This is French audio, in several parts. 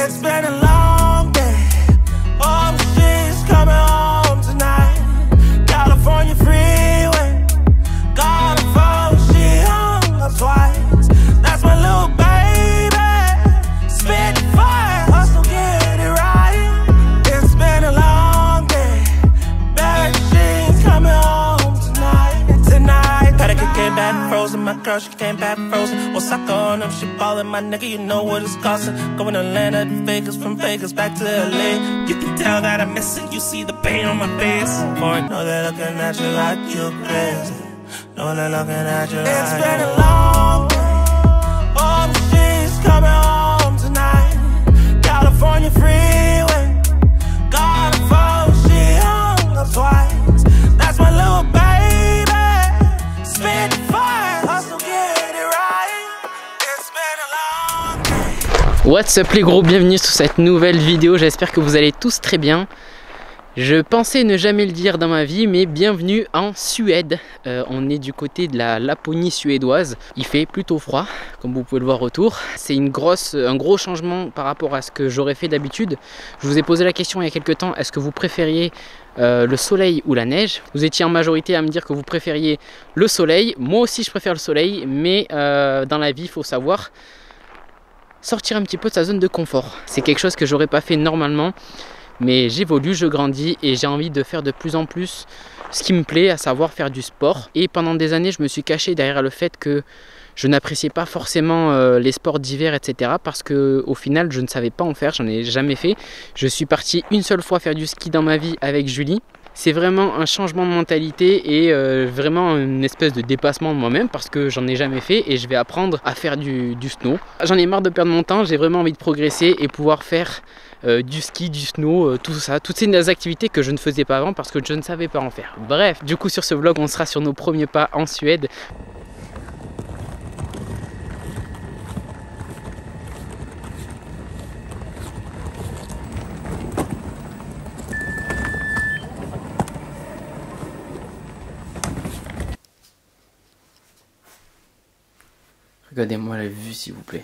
It's been a long day. Oh, she's coming home tonight. California freeway. Got a phone, she hung up twice. That's my little baby. Spit fire, hustle, get it right. It's been a long day. Baby, she's coming home tonight. Tonight, Pedicure came back frozen. My girl, she came back frozen. What's up on them? She ballin', my nigga, you know what it's costing. Going to Atlanta to Vegas, from Vegas back to LA. You can tell that I miss it, you see the pain on my face. Boy, know they're looking at you like you crazy. Know they're looking at you like it's been a long day. Oh, she's coming home tonight. California freeway. Got a phone, she hung up twice. That's my little baby. Spit fire, hustle, get it right. It's been a long day. What's up les gros, bienvenue sur cette nouvelle vidéo, j'espère que vous allez tous très bien. Je pensais ne jamais le dire dans ma vie, mais bienvenue en Suède. On est du côté de la Laponie suédoise. Il fait plutôt froid, comme vous pouvez le voir autour. C'est un gros changement par rapport à ce que j'aurais fait d'habitude. Je vous ai posé la question il y a quelques temps, est-ce que vous préfériez le soleil ou la neige? Vous étiez en majorité à me dire que vous préfériez le soleil. Moi aussi je préfère le soleil, mais dans la vie il faut savoir sortir un petit peu de sa zone de confort. C'est quelque chose que j'aurais pas fait normalement. Mais j'évolue, je grandis et j'ai envie de faire de plus en plus ce qui me plaît, à savoir faire du sport. Et pendant des années, je me suis caché derrière le fait que je n'appréciais pas forcément les sports d'hiver, etc. Parce qu'au final, je ne savais pas en faire, j'en ai jamais fait. Je suis parti une seule fois faire du ski dans ma vie avec Julie. C'est vraiment un changement de mentalité et vraiment une espèce de dépassement de moi-même parce que j'en ai jamais fait et je vais apprendre à faire du snow. J'en ai marre de perdre mon temps, j'ai vraiment envie de progresser et pouvoir faire du ski, du snow, tout ça, toutes ces activités que je ne faisais pas avant parce que je ne savais pas en faire. Bref, du coup sur ce vlog on sera sur nos premiers pas en Suède. Regardez-moi la vue s'il vous plaît.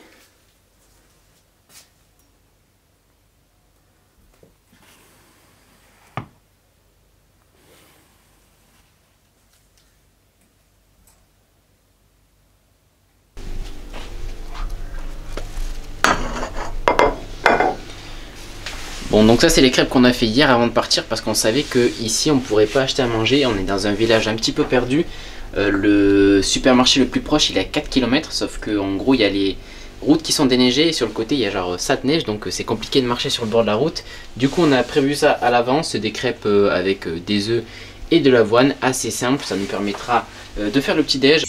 Bon, donc ça c'est les crêpes qu'on a fait hier avant de partir parce qu'on savait que ici on pourrait pas acheter à manger. On est dans un village un petit peu perdu. Le supermarché le plus proche il est à 4 km, sauf que en gros il y a les routes qui sont déneigées et sur le côté il y a genre ça de neige, donc c'est compliqué de marcher sur le bord de la route. Du coup on a prévu ça à l'avance, des crêpes avec des œufs et de l'avoine, assez simple, ça nous permettra de faire le petit déj.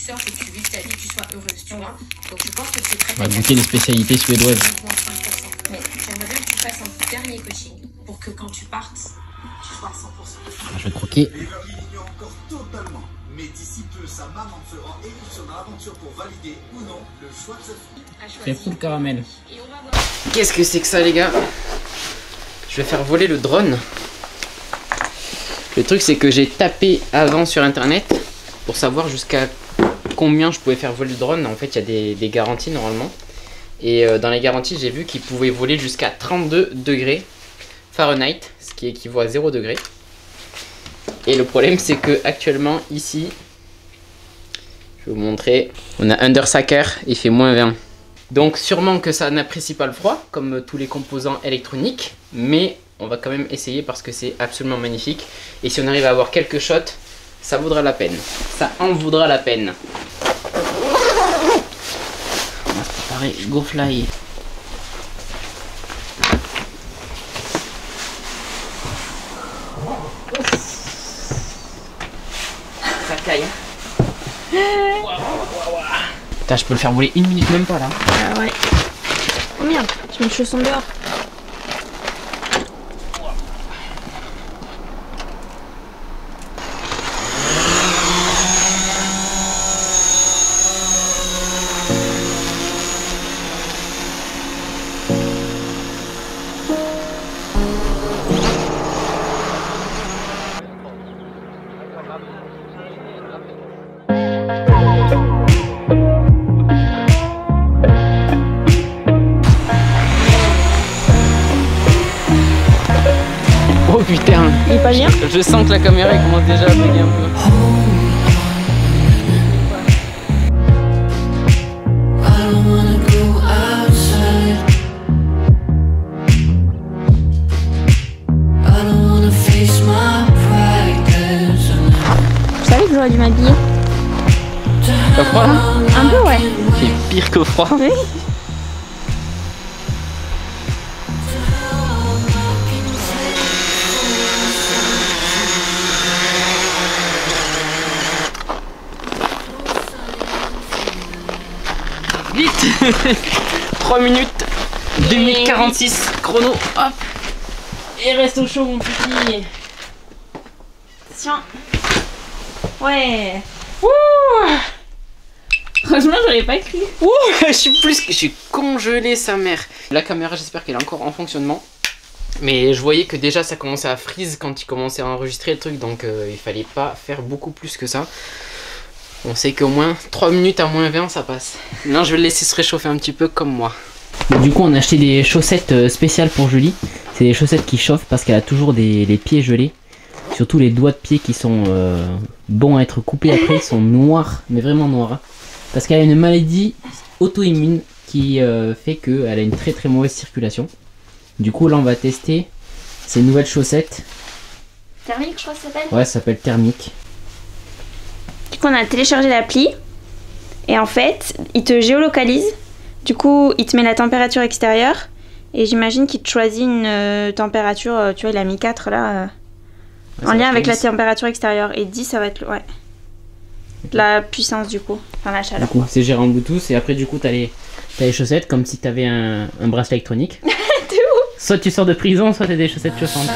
On va goûter les spécialités suédoises. Mais j'aimerais bien que tu fasses un dernier coaching pour que quand tu partes, tu sois à 100%. Je vais croquer. Mais d'ici peu, sa maman fera élire sur l'aventure pour valider ou non le choix de sa fille. Crêpes full caramel. Qu'est-ce que c'est que ça les gars? Je vais faire voler le drone. Le truc c'est que j'ai tapé avant sur internet pour savoir jusqu'à combien je pouvais faire voler le drone. En fait il y a des garanties normalement. Et dans les garanties j'ai vu qu'il pouvait voler jusqu'à 32 degrés Fahrenheit, ce qui équivaut à 0 degré. Et le problème c'est que actuellement ici, je vais vous montrer, on a Undersaker, il fait moins 20. Donc sûrement que ça n'apprécie pas le froid comme tous les composants électroniques, mais on va quand même essayer parce que c'est absolument magnifique. Et si on arrive à avoir quelques shots, ça vaudra la peine. Ça en vaudra la peine. On va se préparer, go fly. Putain, je peux le faire voler une minute même pas là. Ah ouais. Oh merde, je mets le chausson dehors. putain. Il est pas bien? Je sens que la caméra elle commence déjà à bugger un peu. Je savais que j'aurais dû m'habiller. T'as froid là? Un peu, ouais. Il fait pire que froid. Oui. Vite. 3 minutes 2046 chrono. Hop. Et reste au chaud mon petit. Tiens. Ouais. Ouh. Franchement, j'aurais pas cru. Ouh, je suis congelé sa mère. La caméra, j'espère qu'elle est encore en fonctionnement. Mais je voyais que déjà ça commençait à freeze quand il commençait à enregistrer le truc. Donc il fallait pas faire beaucoup plus que ça. On sait qu'au moins 3 minutes à moins 20 ça passe. Non, je vais le laisser se réchauffer un petit peu comme moi. Du coup on a acheté des chaussettes spéciales pour Julie. C'est des chaussettes qui chauffent parce qu'elle a toujours les pieds gelés. Surtout les doigts de pied qui sont bons à être coupés après. Ils sont noirs, mais vraiment noirs. Parce qu'elle a une maladie auto-immune qui fait qu'elle a une très très mauvaise circulation. Du coup là on va tester ces nouvelles chaussettes. Thermique, je crois que ça s'appelle. Ouais, ça s'appelle Thermique. Du coup, on a téléchargé l'appli. Et en fait, il te géolocalise. Du coup, il te met la température extérieure. Et j'imagine qu'il te choisit une température, tu vois, il a mis 4 là. En lien avec la température extérieure. Et 10, ça va être ouais. La puissance du coup. Enfin, la chaleur. Du coup, c'est géré en Bluetooth. Et après, du coup, t'as les chaussettes comme si t'avais un bracelet électronique. T'es où? Soit tu sors de prison, soit t'as des chaussettes chauffantes.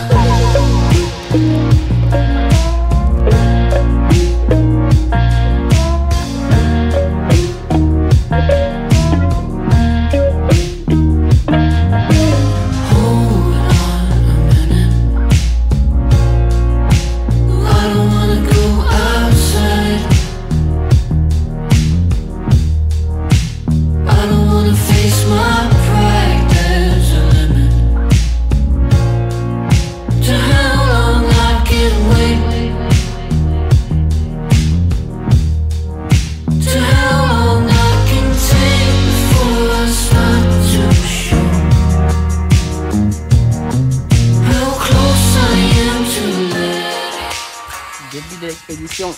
Début de l'expédition.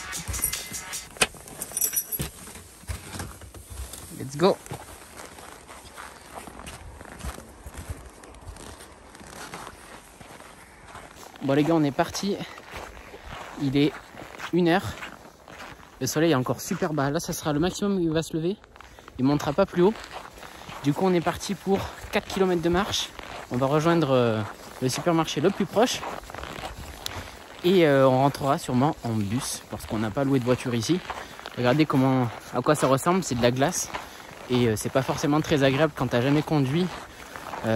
Let's go. Bon les gars, on est parti. Il est 1h. Le soleil est encore super bas. Là, ça sera le maximum où il va se lever. Il ne montera pas plus haut. Du coup, on est parti pour 4 km de marche. On va rejoindre le supermarché le plus proche. Et on rentrera sûrement en bus parce qu'on n'a pas loué de voiture ici. Regardez à quoi ça ressemble, c'est de la glace. Et c'est pas forcément très agréable quand t'as jamais conduit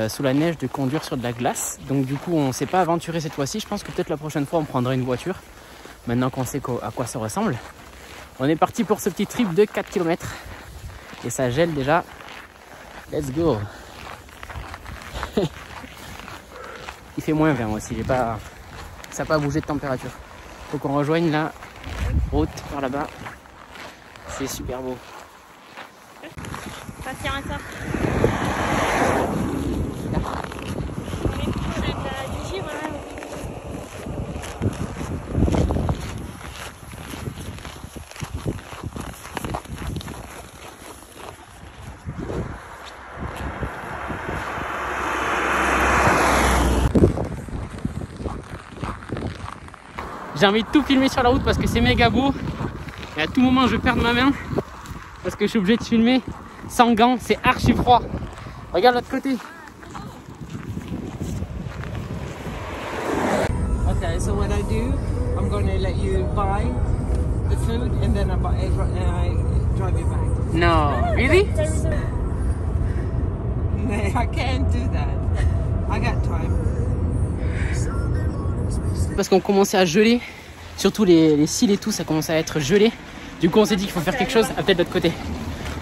sous la neige de conduire sur de la glace. Donc du coup on s'est pas aventuré cette fois-ci. Je pense que peut-être la prochaine fois on prendra une voiture. Maintenant qu'on sait à quoi ça ressemble. On est parti pour ce petit trip de 4 km. Et ça gèle déjà. Let's go. Il fait moins 20 aussi. Ça n'a pas bougé de température. Faut qu'on rejoigne la route par là-bas. C'est super beau. Partir à ça. J'ai envie de tout filmer sur la route parce que c'est méga beau. Et à tout moment je perds ma main parce que je suis obligé de filmer sans gants, c'est archi froid. Regarde l'autre côté. Okay, so what I do, I'm going to let you buy the food and then I drive you back. No, really? I can't do that. I got time. Parce qu'on commençait à geler, surtout les cils et tout, ça commençait à être gelé. Du coup on s'est dit qu'il faut faire quelque chose, peut-être de l'autre côté.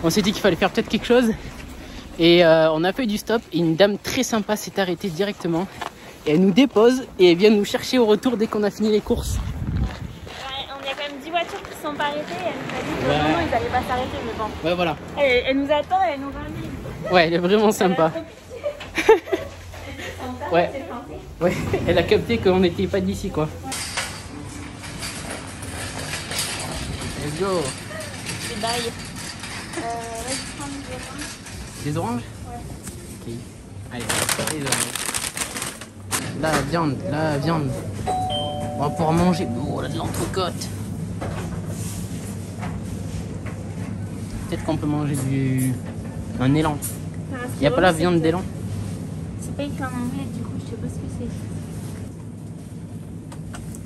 On s'est dit qu'il fallait faire peut-être quelque chose. Et on a fait du stop et une dame très sympa s'est arrêtée directement. Et elle nous dépose et elle vient nous chercher au retour dès qu'on a fini les courses. Ouais, on a quand même 10 voitures qui sont pas arrêtées. Elle nous a dit que non, ils allaient pas s'arrêter, mais bon. Ouais, voilà. Elle nous attend et elle nous ramène. Ouais, elle est vraiment sympa. Ouais. Ouais, elle a capté qu'on n'était pas d'ici, quoi. Let's go. C'est bail. Vas-y, prends des oranges. Des oranges? Ouais. Ok. Allez, les oranges. La viande. On va pouvoir manger. Oh, on a de l'entrecôte. Peut-être qu'on peut manger un élan. Il n'y a pas la viande d'élan? C'est pas écrit en anglais, du coup, je sais pas ce que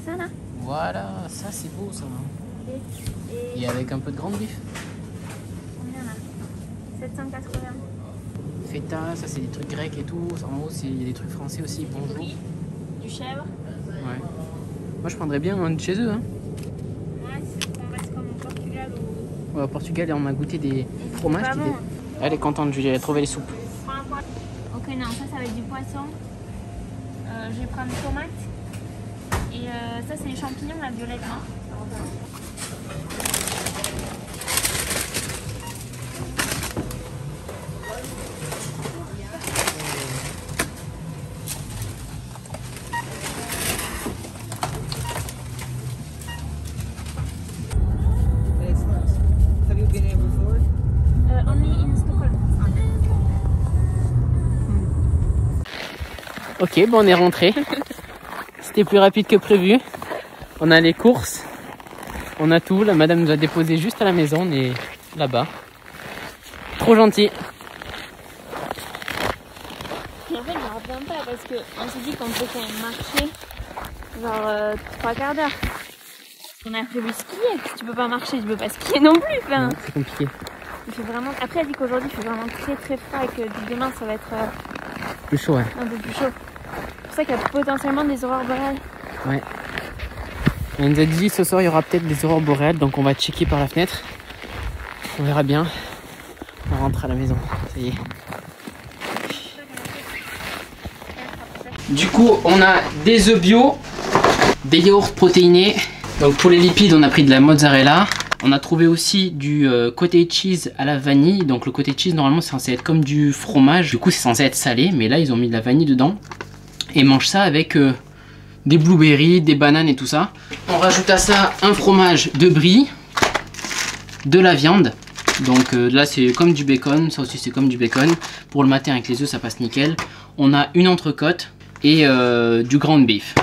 c'est. Ça là? Voilà, ça c'est beau ça. Et Et avec un peu de grande bif. combien là? 780. Feta, ça c'est des trucs grecs et tout. En haut, il y a des trucs français aussi. Bonjour. Oui. Du chèvre. Ouais. Moi je prendrais bien un de chez eux. Hein. Ouais, on reste comme au Portugal ou. Ouais, au Portugal, et on a goûté des fromages. Pas Qui bon. étaient... Elle est contente, Julie, elle a trouvé les soupes. Prends un poisson. Ok, non, ça va être du poisson. Je vais prendre tomate. Et ça, c'est les champignons, la violette, non? It's nice. Have you been here before? Only in Stockholm. Ok, bon, on est rentré. C'était plus rapide que prévu. On a les courses. On a tout. La madame nous a déposé juste à la maison. On est là-bas. Trop gentil. Et en fait, je me reviens pas parce qu'on s'est dit qu'on peut quand même marcher genre 3 quarts d'heure. On a prévu skier. Si tu peux pas marcher, tu peux pas skier non plus. Enfin, Non, c'est compliqué. il fait vraiment... Après, elle dit qu'aujourd'hui, il fait vraiment très très froid et que demain, ça va être Plus chaud, ouais. un peu plus chaud. C'est pour ça qu'il y a potentiellement des aurores boréales. Ouais. Elle nous a dit ce soir il y aura peut-être des aurores boréales, donc on va checker par la fenêtre. On verra bien. On rentre à la maison. Ça y est. Du coup, on a des œufs bio, des yaourts protéinés. Donc pour les lipides, on a pris de la mozzarella. On a trouvé aussi du cottage cheese à la vanille. Donc le cottage cheese, normalement, c'est censé être comme du fromage. Du coup, c'est censé être salé, mais là, ils ont mis de la vanille dedans. Et mange ça avec des blueberries, des bananes et tout ça. On rajoute à ça un fromage de brie, de la viande. Donc là, c'est comme du bacon. Ça aussi, c'est comme du bacon. Pour le matin, avec les œufs, ça passe nickel. On a une entrecôte et du ground beef.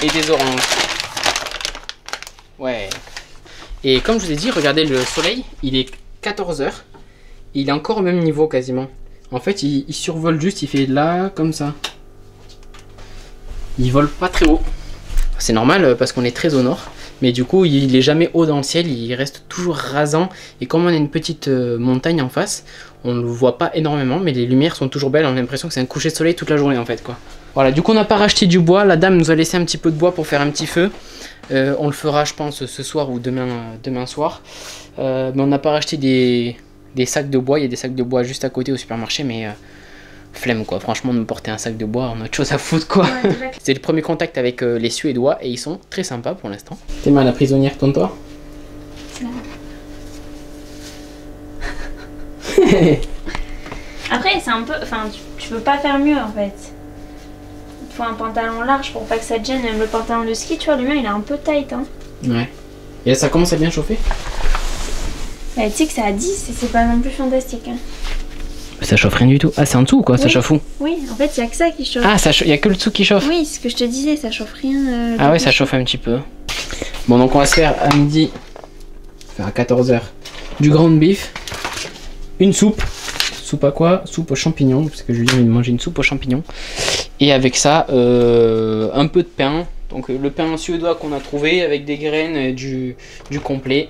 Et des oranges. Ouais. Et comme je vous ai dit, regardez le soleil, il est 14 h. Il est encore au même niveau quasiment. En fait, il survole juste, il fait là, comme ça. Il vole pas très haut. C'est normal parce qu'on est très au nord. Mais du coup, il est jamais haut dans le ciel, il reste toujours rasant. Et comme on a une petite montagne en face, on ne le voit pas énormément, mais les lumières sont toujours belles. On a l'impression que c'est un coucher de soleil toute la journée en fait, quoi. Voilà, du coup, on n'a pas racheté du bois. La dame nous a laissé un petit peu de bois pour faire un petit feu. On le fera, je pense, ce soir ou demain soir. Mais on n'a pas racheté des sacs de bois. Il y a des sacs de bois juste à côté au supermarché, mais flemme quoi. Franchement, de me porter un sac de bois, on a autre chose à foutre quoi. Ouais, c'est le premier contact avec les Suédois et ils sont très sympas pour l'instant. T'es mal la prisonnière, tourne-toi. Après, c'est un peu... Enfin, tu peux pas faire mieux en fait. Il faut un pantalon large pour pas que ça te gêne. Même le pantalon de ski, tu vois, le mien il est un peu tight. Hein. Ouais. Et là, ça commence à bien chauffer. Bah, tu sais que c'est à 10 et c'est pas non plus fantastique. Hein. Ça chauffe rien du tout. Ah, c'est en dessous quoi, oui. Ça chauffe où? Oui, en fait, il y a que ça qui chauffe. Ah, il y a que le dessous qui chauffe? Oui, c'est ce que je te disais, ça chauffe rien. Ah ouais, ça chauffe un petit peu. Bon, donc on va se faire à midi, à 14 h, du ground beef, une soupe. Soupe à quoi? Soupe aux champignons, parce que Julien vient de manger une soupe aux champignons. Et avec ça, un peu de pain. Donc le pain suédois qu'on a trouvé avec des graines, du complet.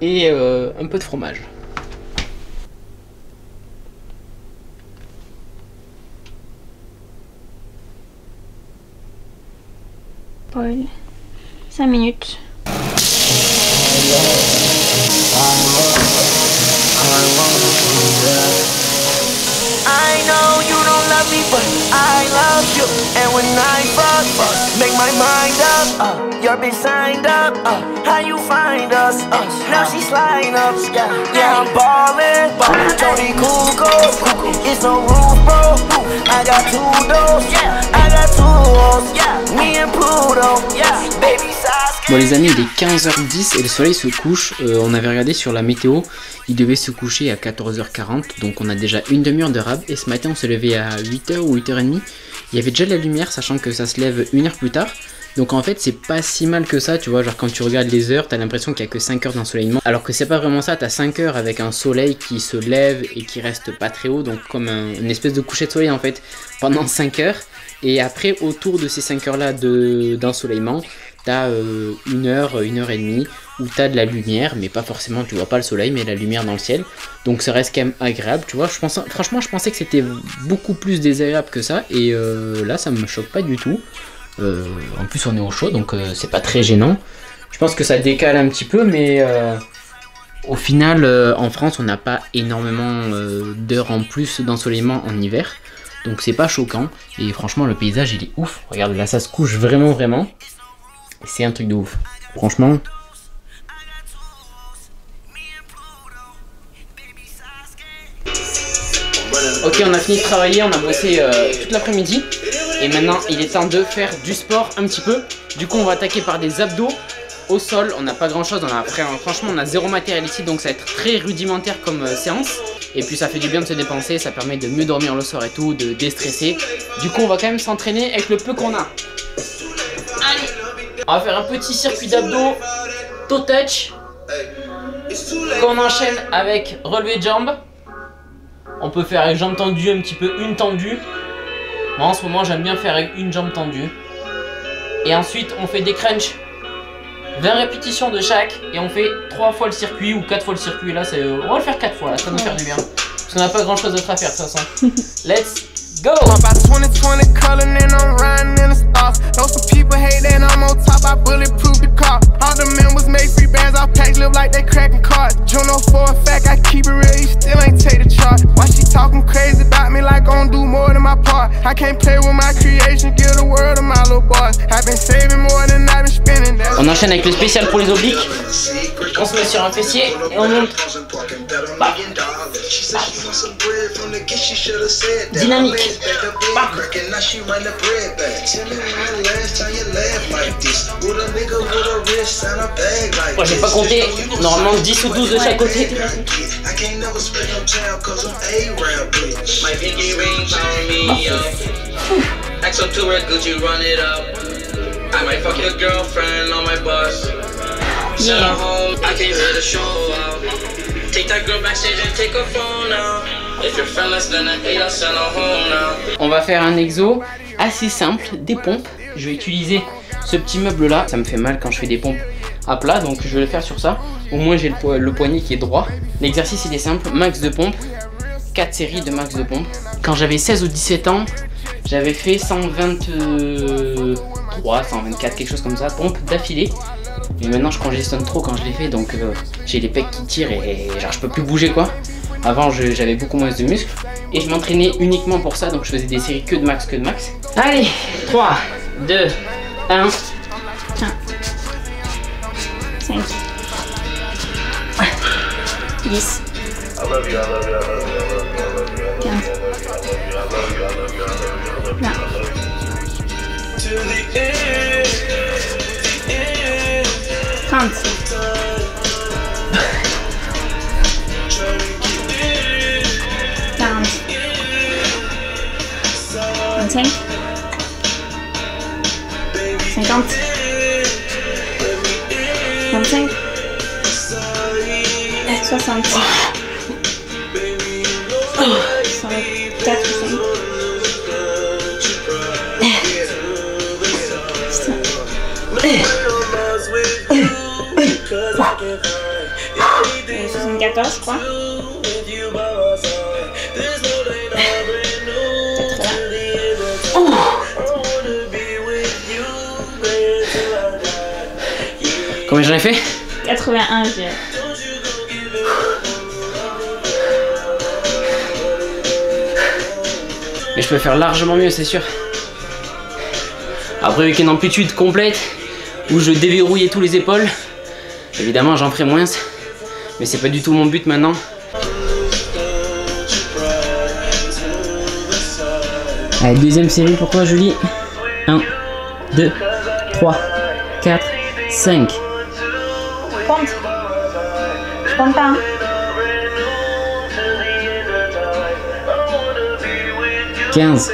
Et un peu de fromage. Paul, 5 minutes. I know you don't love love me, but I love you. And when I fuck, make my mind up. Your bitch signed up. How you find us? Now she sliding up. Yeah, I'm ballin'. Tony Kuko. It's no roof, bro. I got 2 doors. I got 2 hoes. Me and Pluto. Baby size. Bon les amis, il est 15h10 et le soleil se couche. On avait regardé sur la météo, il devait se coucher à 14h40, donc on a déjà une demi-heure de rab. Et ce matin on s'est levé à 8h ou 8h30. Il y avait déjà de la lumière, sachant que ça se lève 1 heure plus tard. Donc en fait c'est pas si mal que ça, tu vois, genre quand tu regardes les heures, t'as l'impression qu'il y a que 5 heures d'ensoleillement. Alors que c'est pas vraiment ça, t'as 5 heures avec un soleil qui se lève et qui reste pas très haut, donc comme une espèce de coucher de soleil en fait, pendant 5 heures. Et après autour de ces 5 heures là d'ensoleillement, t'as 1 heure, 1 heure et demie où t'as de la lumière, mais pas forcément, tu vois pas le soleil, mais la lumière dans le ciel. Donc ça reste quand même agréable, tu vois. Franchement, je pensais que c'était beaucoup plus désagréable que ça, et là ça me choque pas du tout. En plus on est au chaud, donc c'est pas très gênant. Je pense que ça décale un petit peu, mais au final en France on n'a pas énormément d'heures en plus d'ensoleillement en hiver. Donc c'est pas choquant, et franchement le paysage il est ouf. Regarde là, ça se couche vraiment. C'est un truc de ouf, franchement. Ok, on a fini de travailler, on a bossé toute l'après-midi. Et maintenant il est temps de faire du sport un petit peu. Du coup on va attaquer par des abdos au sol. On n'a pas grand chose, franchement on a zéro matériel ici, donc ça va être très rudimentaire comme séance. Et puis ça fait du bien de se dépenser, ça permet de mieux dormir le soir et tout, de déstresser. Du coup on va quand même s'entraîner avec le peu qu'on a. Allez, on va faire un petit circuit d'abdos toe touch qu'on enchaîne avec relevé de jambes. On peut faire avec jambes tendues, un petit peu une tendue. Moi en ce moment j'aime bien faire avec une jambe tendue. Et ensuite on fait des crunchs, 20 répétitions de chaque, et on fait 3 fois le circuit ou 4 fois le circuit. Là on va le faire 4 fois, là ça va nous faire du bien. Parce qu'on n'a pas grand chose d'autre à faire de toute façon. Let's go! Know some people hate that I'm on top, I bulletproof the car. All the members make free bands, all packs live like they cracking cards. Juno for a fact, I keep it real, you still ain't take the chart. Why she talking crazy about me like I'm do more than my part? I can't play with my creation, give the world to my little boys. I've been saving more than I've been spending. On enchaîne avec le spécial pour les obliques. On se met sur un fessier et on monte. Bah. Dynamique. Bah. Moi j'ai pas compté, normalement 10 ou 12 de chaque côté. On va faire un exo assez simple, des pompes. Je vais utiliser ce petit meuble là, ça me fait mal quand je fais des pompes à plat, donc je vais le faire sur ça. Au moins j'ai le poignet qui est droit. L'exercice il est simple, max de pompes, 4 séries de max de pompes. Quand j'avais 16 ou 17 ans, j'avais fait 123, 124, quelque chose comme ça, pompes d'affilée. Mais maintenant je congestionne trop quand je les fais, donc j'ai les pecs qui tirent et genre je peux plus bouger quoi. Avant j'avais beaucoup moins de muscles et je m'entraînais uniquement pour ça, donc je faisais des séries que de max. Allez, 3, 2, 1. 5 10 15 20 30 40 25 50 25 60 104 74 je crois. 80. Combien j'en ai fait? 81 je dirais. Mais je peux faire largement mieux, c'est sûr. Après, avec une amplitude complète, où je déverrouillais tous les épaules, évidemment j'en ferai moins. Mais c'est pas du tout mon but maintenant. Allez, deuxième série pour toi, Julie. 1, 2, 3, 4, 5. Compte. Je compte pas. Hein. « 15,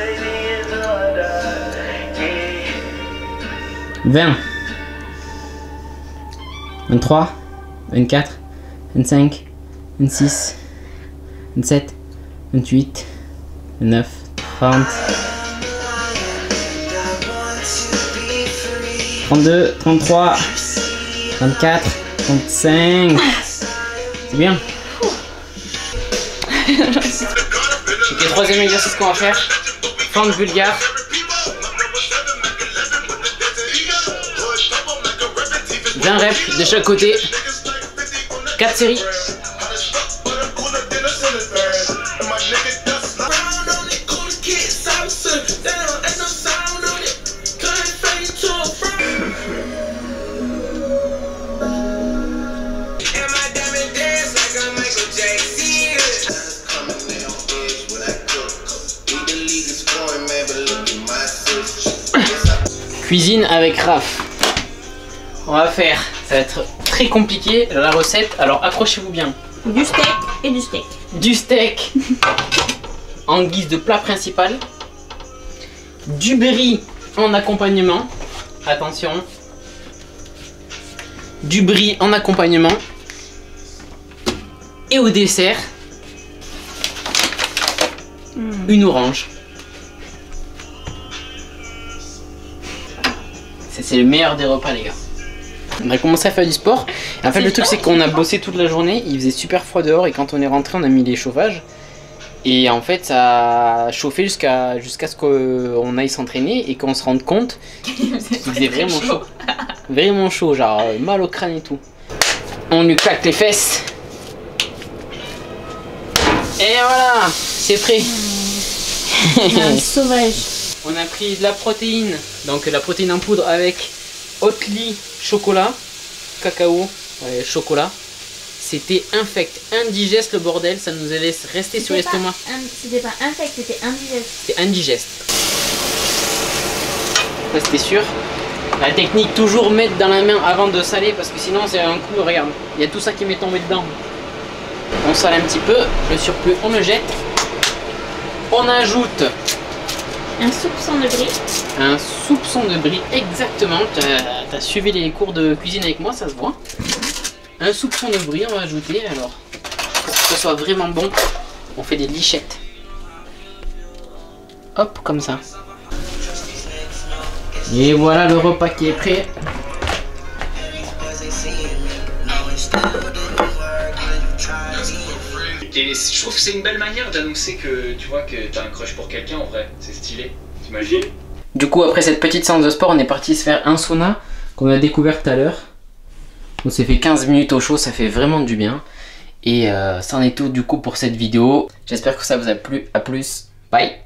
20, 23, 24, 25, 26, 27, 28, 29, 30, 32, 33, 34, 35. C'est bien. Ok, troisième exercice qu'on va faire. Fente bulgare. D'un rep de chaque côté. 4 séries. Cuisine avec Raph. On va faire, ça va être très compliqué la recette, alors accrochez-vous bien. Du steak et du steak. Du steak en guise de plat principal. Du brie en accompagnement. Attention. Du brie en accompagnement. Et au dessert, une orange. C'est le meilleur des repas, les gars. On a commencé à faire du sport. Et en fait, le truc, c'est qu'on a bossé toute la journée. Il faisait super froid dehors. Et quand on est rentré, on a mis les chauffages. Et en fait, ça a chauffé jusqu'à ce qu'on aille s'entraîner. Et qu'on se rende compte qu'il faisait vraiment chaud. Vraiment chaud, genre mal au crâne et tout. On lui claque les fesses. Et voilà, c'est prêt. Un sauvage. On a pris de la protéine, donc la protéine en poudre avec Oatly chocolat, cacao, chocolat. C'était infect, indigeste le bordel, ça nous laisse rester sur l'estomac. C'était pas infect, c'était indigeste. C'était indigeste. Ça c'était sûr. La technique, toujours mettre dans la main avant de saler parce que sinon c'est un coup, regarde, il y a tout ça qui m'est tombé dedans. On sale un petit peu, le surplus on le jette. On ajoute un soupçon de brie. Un soupçon de brie, exactement. T'as suivi les cours de cuisine avec moi, ça se voit. Un soupçon de brie, on va ajouter. Alors, pour que ce soit vraiment bon, on fait des lichettes. Hop, comme ça. Et voilà le repas qui est prêt. Et je trouve que c'est une belle manière d'annoncer que tu vois que t'as un crush pour quelqu'un en vrai, c'est stylé, t'imagines? Du coup après cette petite séance de sport on est parti se faire un sauna qu'on a découvert tout à l'heure. On s'est fait 15 minutes au chaud, ça fait vraiment du bien. Et ça en est tout du coup pour cette vidéo. J'espère que ça vous a plu, à plus, bye.